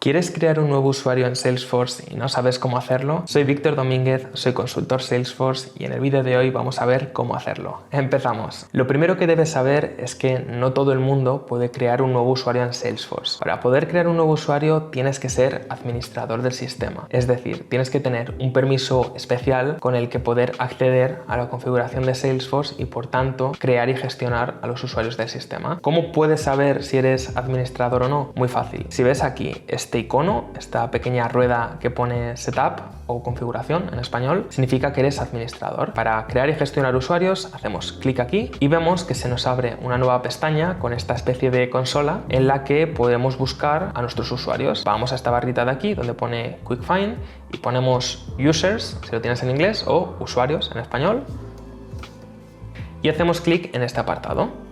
¿Quieres crear un nuevo usuario en Salesforce y no sabes cómo hacerlo? Soy Víctor Domínguez, soy consultor Salesforce y en el vídeo de hoy vamos a ver cómo hacerlo. Empezamos. Lo primero que debes saber es que no todo el mundo puede crear un nuevo usuario en Salesforce. Para poder crear un nuevo usuario tienes que ser administrador del sistema, es decir, tienes que tener un permiso especial con el que poder acceder a la configuración de Salesforce y por tanto crear y gestionar a los usuarios del sistema. ¿Cómo puedes saber si eres administrador o no? Muy fácil. Si ves aquí este icono, esta pequeña rueda que pone Setup o configuración en español, significa que eres administrador. Para crear y gestionar usuarios hacemos clic aquí y vemos que se nos abre una nueva pestaña con esta especie de consola en la que podemos buscar a nuestros usuarios. Vamos a esta barrita de aquí donde pone Quick Find y ponemos Users, si lo tienes en inglés, o usuarios en español, y hacemos clic en este apartado.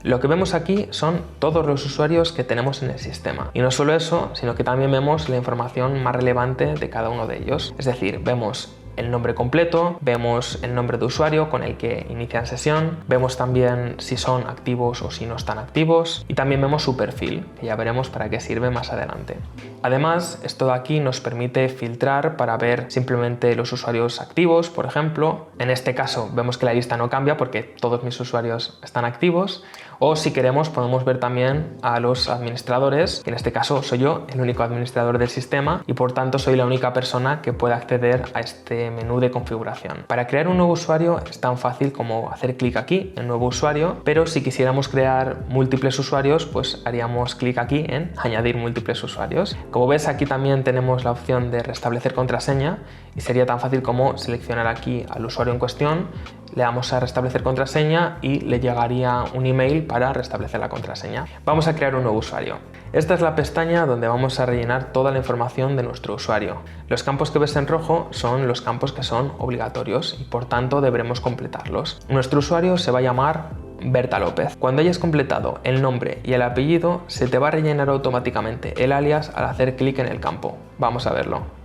Lo que vemos aquí son todos los usuarios que tenemos en el sistema. Y no solo eso, sino que también vemos la información más relevante de cada uno de ellos. Es decir, vemos el nombre completo, vemos el nombre de usuario con el que inician sesión, vemos también si son activos o si no están activos y también vemos su perfil, que ya veremos para qué sirve más adelante. Además, esto de aquí nos permite filtrar para ver simplemente los usuarios activos, por ejemplo. En este caso vemos que la lista no cambia porque todos mis usuarios están activos. O si queremos podemos ver también a los administradores, que en este caso soy yo, el único administrador del sistema y por tanto soy la única persona que puede acceder a este menú de configuración. Para crear un nuevo usuario es tan fácil como hacer clic aquí en nuevo usuario, pero si quisiéramos crear múltiples usuarios pues haríamos clic aquí en añadir múltiples usuarios. Como ves, aquí también tenemos la opción de restablecer contraseña y sería tan fácil como seleccionar aquí al usuario en cuestión, le damos a restablecer contraseña y le llegaría un email para restablecer la contraseña. Vamos a crear un nuevo usuario. Esta es la pestaña donde vamos a rellenar toda la información de nuestro usuario. Los campos que ves en rojo son los campos que son obligatorios y por tanto deberemos completarlos. Nuestro usuario se va a llamar Berta López. Cuando hayas completado el nombre y el apellido, se te va a rellenar automáticamente el alias al hacer clic en el campo. Vamos a verlo.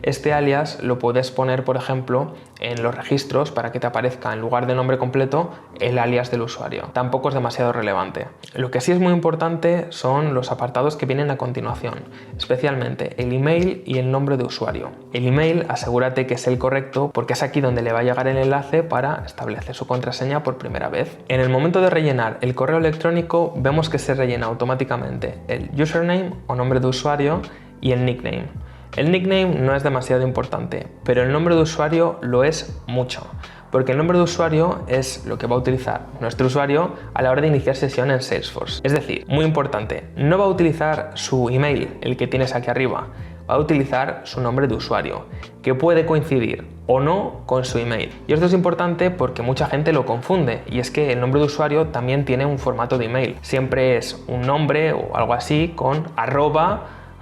Este alias lo puedes poner, por ejemplo, en los registros para que te aparezca en lugar de nombre completo el alias del usuario. Tampoco es demasiado relevante. Lo que sí es muy importante son los apartados que vienen a continuación, especialmente el email y el nombre de usuario. El email, asegúrate que es el correcto porque es aquí donde le va a llegar el enlace para establecer su contraseña por primera vez. En el momento de rellenar el correo electrónico vemos que se rellena automáticamente el username o nombre de usuario y el nickname. El nickname no es demasiado importante, pero el nombre de usuario lo es mucho, porque el nombre de usuario es lo que va a utilizar nuestro usuario a la hora de iniciar sesión en Salesforce. Es decir, muy importante, no va a utilizar su email, el que tienes aquí arriba, va a utilizar su nombre de usuario, que puede coincidir o no con su email. Y esto es importante porque mucha gente lo confunde, y es que el nombre de usuario también tiene un formato de email. Siempre es un nombre o algo así con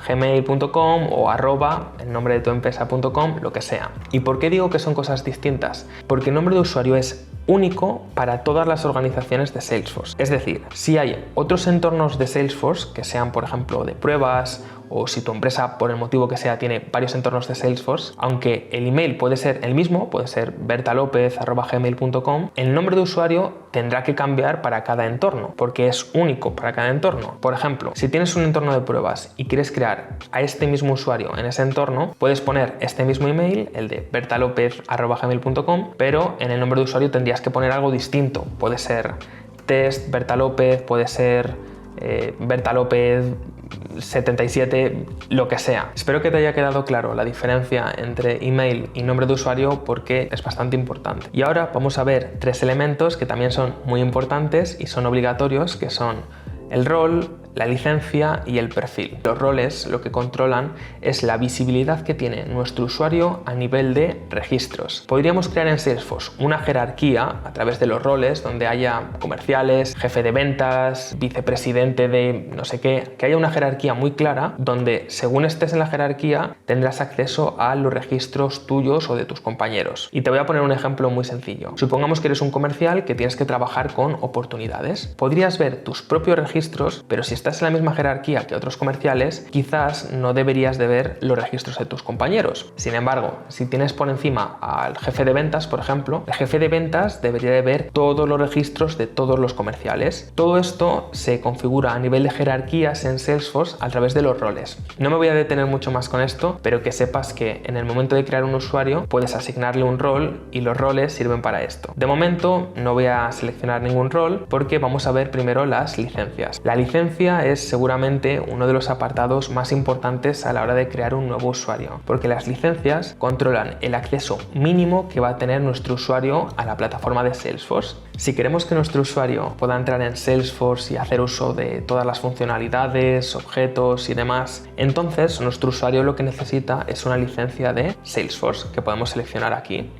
@gmail.com o el nombre de tu empresa.com, lo que sea. ¿Y por qué digo que son cosas distintas? Porque el nombre de usuario es único para todas las organizaciones de Salesforce. Es decir, si hay otros entornos de Salesforce que sean, por ejemplo, de pruebas, o si tu empresa, por el motivo que sea, tiene varios entornos de Salesforce, aunque el email puede ser el mismo, puede ser bertalopez@gmail.com, el nombre de usuario tendrá que cambiar para cada entorno, porque es único para cada entorno. Por ejemplo, si tienes un entorno de pruebas y quieres crear a este mismo usuario en ese entorno, puedes poner este mismo email, el de bertalopez@gmail.com, pero en el nombre de usuario tendrías que poner algo distinto. Puede ser test Berta López, puede ser Berta López 77, lo que sea. Espero que te haya quedado claro la diferencia entre email y nombre de usuario porque es bastante importante. Y ahora vamos a ver tres elementos que también son muy importantes y son obligatorios, que son el rol, la licencia y el perfil. Los roles lo que controlan es la visibilidad que tiene nuestro usuario a nivel de registros. Podríamos crear en Salesforce una jerarquía a través de los roles donde haya comerciales, jefe de ventas, vicepresidente de no sé qué, que haya una jerarquía muy clara donde según estés en la jerarquía tendrás acceso a los registros tuyos o de tus compañeros. Y te voy a poner un ejemplo muy sencillo. Supongamos que eres un comercial que tienes que trabajar con oportunidades. Podrías ver tus propios registros, pero si estás en la misma jerarquía que otros comerciales, quizás no deberías de ver los registros de tus compañeros. Sin embargo, si tienes por encima al jefe de ventas, por ejemplo, el jefe de ventas debería de ver todos los registros de todos los comerciales. Todo esto se configura a nivel de jerarquías en Salesforce a través de los roles. No me voy a detener mucho más con esto, pero que sepas que en el momento de crear un usuario puedes asignarle un rol y los roles sirven para esto. De momento no voy a seleccionar ningún rol porque vamos a ver primero las licencias. La licencia es seguramente uno de los apartados más importantes a la hora de crear un nuevo usuario, porque las licencias controlan el acceso mínimo que va a tener nuestro usuario a la plataforma de Salesforce. Si queremos que nuestro usuario pueda entrar en Salesforce y hacer uso de todas las funcionalidades, objetos y demás, entonces nuestro usuario lo que necesita es una licencia de Salesforce que podemos seleccionar aquí.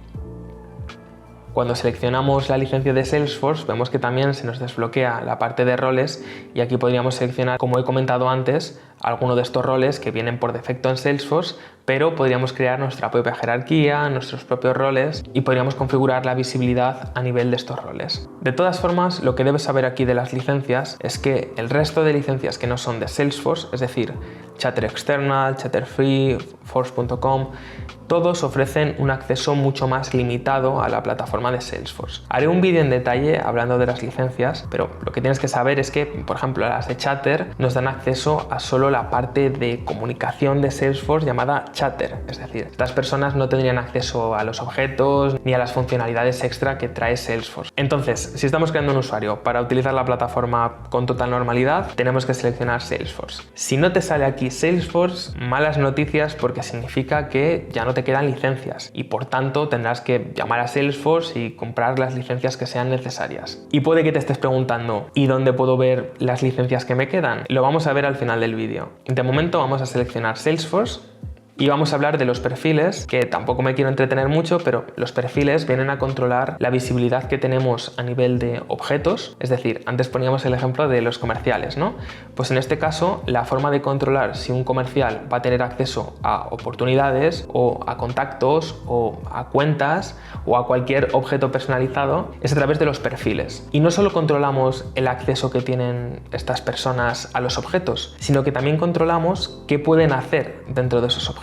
Cuando seleccionamos la licencia de Salesforce, vemos que también se nos desbloquea la parte de roles y aquí podríamos seleccionar, como he comentado antes, alguno de estos roles que vienen por defecto en Salesforce, pero podríamos crear nuestra propia jerarquía, nuestros propios roles y podríamos configurar la visibilidad a nivel de estos roles. De todas formas, lo que debes saber aquí de las licencias es que el resto de licencias que no son de Salesforce, es decir, Chatter External, Chatter Free, Force.com, todos ofrecen un acceso mucho más limitado a la plataforma de Salesforce. Haré un vídeo en detalle hablando de las licencias, pero lo que tienes que saber es que, por ejemplo, las de Chatter nos dan acceso a solo la parte de comunicación de Salesforce llamada Chatter, es decir, estas personas no tendrían acceso a los objetos ni a las funcionalidades extra que trae Salesforce. Entonces, si estamos creando un usuario para utilizar la plataforma con total normalidad, tenemos que seleccionar Salesforce. Si no te sale aquí Salesforce, malas noticias porque significa que ya no te quedan licencias y por tanto tendrás que llamar a Salesforce y comprar las licencias que sean necesarias. Y puede que te estés preguntando, ¿y dónde puedo ver las licencias que me quedan? Lo vamos a ver al final del vídeo. De momento vamos a seleccionar Salesforce y vamos a hablar de los perfiles, que tampoco me quiero entretener mucho, pero los perfiles vienen a controlar la visibilidad que tenemos a nivel de objetos. Es decir, antes poníamos el ejemplo de los comerciales, ¿no? Pues en este caso, la forma de controlar si un comercial va a tener acceso a oportunidades o a contactos o a cuentas o a cualquier objeto personalizado es a través de los perfiles. Y no solo controlamos el acceso que tienen estas personas a los objetos, sino que también controlamos qué pueden hacer dentro de esos objetos.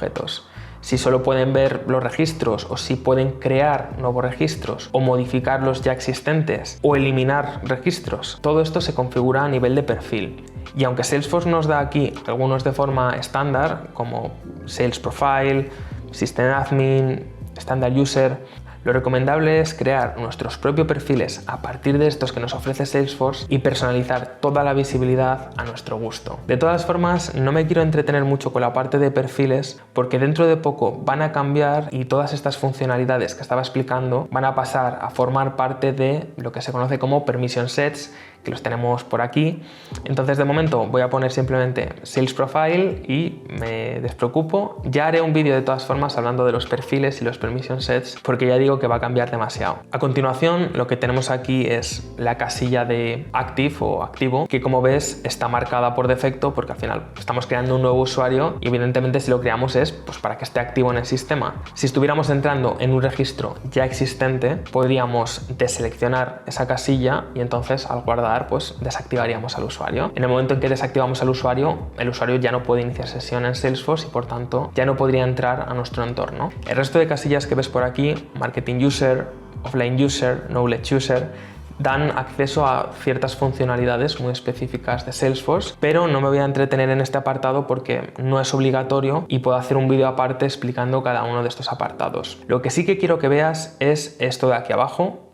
Si solo pueden ver los registros o si pueden crear nuevos registros o modificar los ya existentes o eliminar registros. Todo esto se configura a nivel de perfil. Y aunque Salesforce nos da aquí algunos de forma estándar, como Sales Profile, System Admin, Standard User, lo recomendable es crear nuestros propios perfiles a partir de estos que nos ofrece Salesforce y personalizar toda la visibilidad a nuestro gusto. De todas formas, no me quiero entretener mucho con la parte de perfiles porque dentro de poco van a cambiar y todas estas funcionalidades que estaba explicando van a pasar a formar parte de lo que se conoce como Permission Sets, que los tenemos por aquí. Entonces de momento voy a poner simplemente Sales Profile y me despreocupo. Ya haré un vídeo de todas formas hablando de los perfiles y los Permission Sets porque ya digo que va a cambiar demasiado. A continuación lo que tenemos aquí es la casilla de Active o activo, que como ves está marcada por defecto porque al final estamos creando un nuevo usuario y evidentemente si lo creamos es pues para que esté activo en el sistema. Si estuviéramos entrando en un registro ya existente podríamos deseleccionar esa casilla y entonces al guardar pues desactivaríamos al usuario. En el momento en que desactivamos al usuario, el usuario ya no puede iniciar sesión en Salesforce y por tanto ya no podría entrar a nuestro entorno. El resto de casillas que ves por aquí, Marketing User, Offline User, Knowledge User, dan acceso a ciertas funcionalidades muy específicas de Salesforce, pero no me voy a entretener en este apartado porque no es obligatorio y puedo hacer un vídeo aparte explicando cada uno de estos apartados. Lo que sí que quiero que veas es esto de aquí abajo,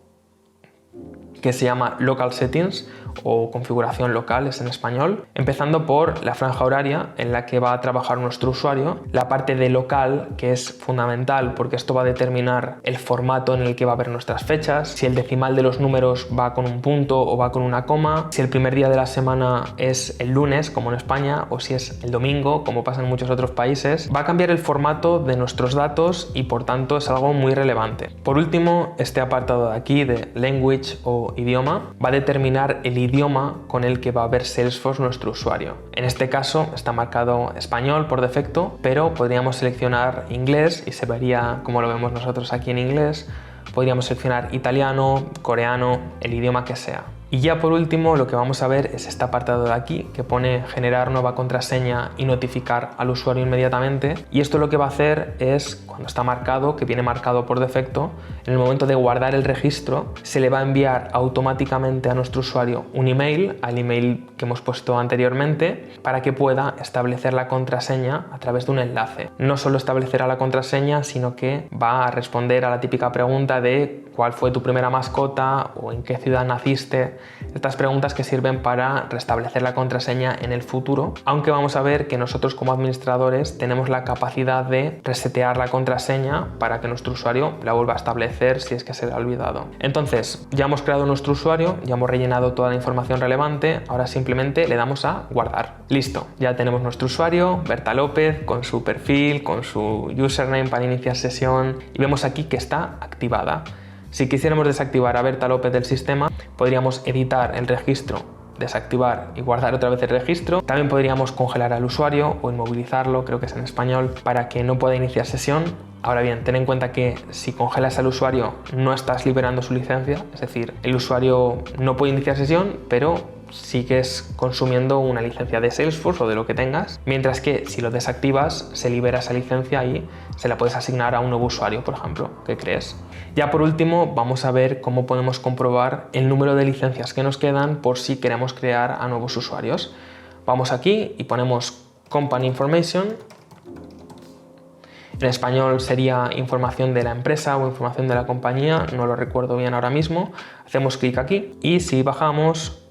que se llama Local Settings o configuración local, es en español, empezando por la franja horaria en la que va a trabajar nuestro usuario, la parte de local que es fundamental porque esto va a determinar el formato en el que va a ver nuestras fechas, si el decimal de los números va con un punto o va con una coma, si el primer día de la semana es el lunes como en España o si es el domingo como pasa en muchos otros países. Va a cambiar el formato de nuestros datos y por tanto es algo muy relevante. Por último, este apartado de aquí de Language o idioma va a determinar el idioma con el que va a ver Salesforce nuestro usuario. En este caso está marcado español por defecto, pero podríamos seleccionar inglés y se vería como lo vemos nosotros aquí en inglés. Podríamos seleccionar italiano, coreano, el idioma que sea. Y ya por último lo que vamos a ver es este apartado de aquí que pone generar nueva contraseña y notificar al usuario inmediatamente. Y esto lo que va a hacer es, cuando está marcado, que viene marcado por defecto, en el momento de guardar el registro se le va a enviar automáticamente a nuestro usuario un email, al email que hemos puesto anteriormente, para que pueda establecer la contraseña a través de un enlace. No solo establecerá la contraseña, sino que va a responder a la típica pregunta de cuál fue tu primera mascota o en qué ciudad naciste. Estas preguntas que sirven para restablecer la contraseña en el futuro, aunque vamos a ver que nosotros como administradores tenemos la capacidad de resetear la contraseña para que nuestro usuario la vuelva a establecer si es que se le ha olvidado. Entonces, ya hemos creado nuestro usuario, ya hemos rellenado toda la información relevante, ahora simplemente le damos a guardar. Listo, ya tenemos nuestro usuario, Berta López, con su perfil, con su username para iniciar sesión, y vemos aquí que está activada. Si quisiéramos desactivar a Berta López del sistema, podríamos editar el registro, desactivar y guardar otra vez el registro. También podríamos congelar al usuario o inmovilizarlo, creo que es en español, para que no pueda iniciar sesión. Ahora bien, ten en cuenta que si congelas al usuario no estás liberando su licencia, es decir, el usuario no puede iniciar sesión, pero sigues consumiendo una licencia de Salesforce o de lo que tengas, mientras que si lo desactivas se libera esa licencia y se la puedes asignar a un nuevo usuario, por ejemplo, que crees. Ya por último vamos a ver cómo podemos comprobar el número de licencias que nos quedan por si queremos crear a nuevos usuarios. Vamos aquí y ponemos Company Information. En español sería información de la empresa o información de la compañía, no lo recuerdo bien ahora mismo. Hacemos clic aquí y si bajamos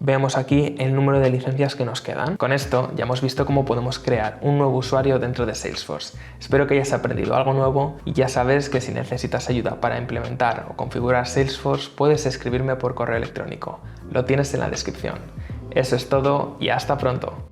vemos aquí el número de licencias que nos quedan. Con esto ya hemos visto cómo podemos crear un nuevo usuario dentro de Salesforce. Espero que hayas aprendido algo nuevo y ya sabes que si necesitas ayuda para implementar o configurar Salesforce puedes escribirme por correo electrónico. Lo tienes en la descripción. Eso es todo y hasta pronto.